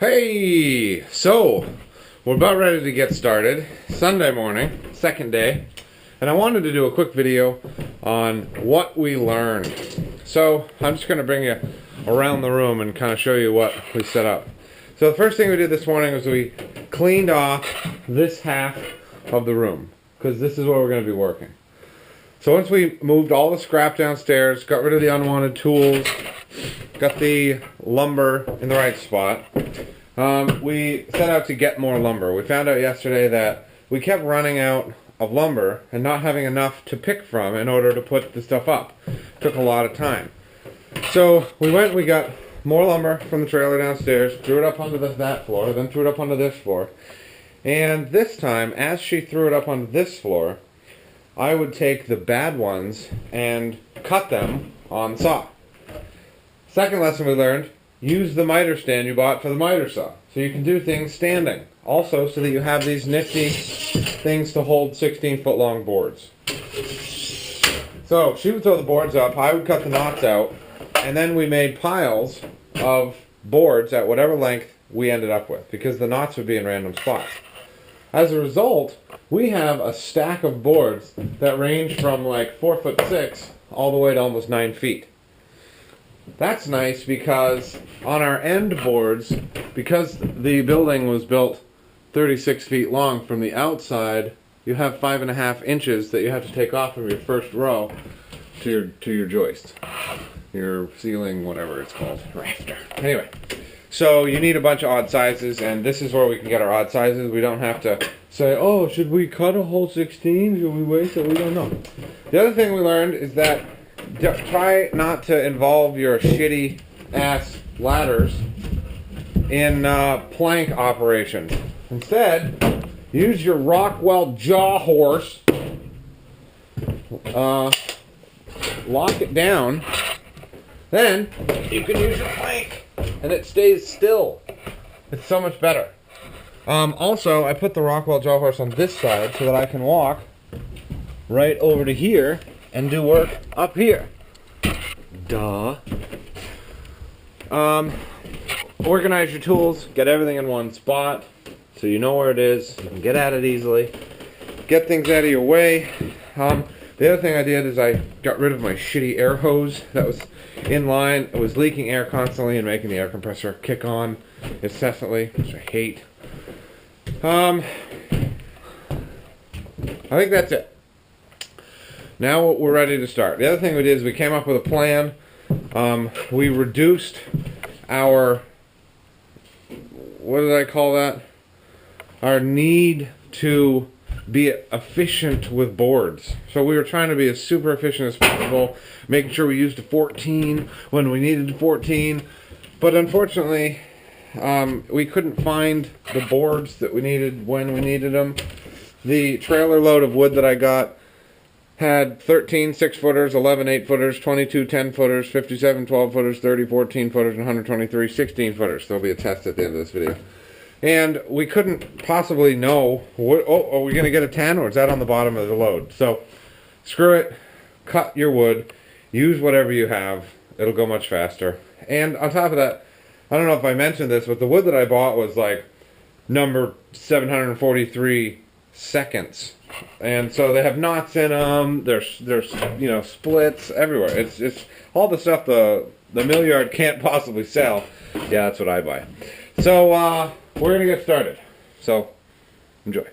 Hey, so we're about ready to get started. Sunday morning, second day, and I wanted to do a quick video on what we learned. So I'm just going to bring you around the room and kind of show you what we set up. So the first thing we did this morning was we cleaned off this half of the room, because this is where we're going to be working. So once we moved all the scrap downstairs, got rid of the unwanted tools, got the lumber in the right spot, we set out to get more lumber. We found out yesterday that we kept running out of lumber and not having enough to pick from in order to put the stuff up. Took a lot of time. So we got more lumber from the trailer downstairs, threw it up onto that floor, then threw it up onto this floor. And this time, as she threw it up onto this floor, I would take the bad ones and cut them on the saw. Second lesson we learned, use the miter stand you bought for the miter saw. So you can do things standing. Also, so that you have these nifty things to hold 16-foot long boards. So she would throw the boards up, I would cut the knots out, and then we made piles of boards at whatever length we ended up with, because the knots would be in random spots. As a result, we have a stack of boards that range from like 4'6" all the way to almost 9 feet. That's nice because on our end boards, because the building was built 36 feet long from the outside, you have 5.5 inches that you have to take off from your first row to your joist, your ceiling, whatever it's called, rafter. Anyway. So you need a bunch of odd sizes, and this is where we can get our odd sizes. We don't have to say, oh, should we cut a whole 16? Should we waste it? We don't know. The other thing we learned is that try not to involve your shitty ass ladders in plank operations. Instead, use your Rockwell jaw horse, lock it down, then you can use your plank. And it stays still. It's so much better. Also, I put the Rockwell jaw horse on this side so that I can walk right over to here and do work up here. Duh. Organize your tools, get everything in one spot so you know where it is, you can get at it easily, get things out of your way. The other thing I did is I got rid of my shitty air hose that was in line. It was leaking air constantly and making the air compressor kick on incessantly, which I hate. I think that's it. Now we're ready to start. The other thing we did is we came up with a plan. We reduced our, what did I call that? Our need to be efficient with boards. So we were trying to be as super efficient as possible, making sure we used a 14 when we needed a 14. But unfortunately, we couldn't find the boards that we needed when we needed them. The trailer load of wood that I got had 13 6-footers, 11 8-footers, 22 10-footers, 57 12-footers, 30 14-footers, and 123 16-footers. There'll be a test at the end of this video. And we couldn't possibly know, are we going to get a 10 or is that on the bottom of the load? So screw it, cut your wood, use whatever you have, it'll go much faster. And on top of that, I don't know if I mentioned this, but the wood that I bought was like number 743 seconds. And so they have knots in them, there's you know, splits everywhere. It's all the stuff the mill yard can't possibly sell. Yeah, that's what I buy. So, we're going to get started. So, enjoy.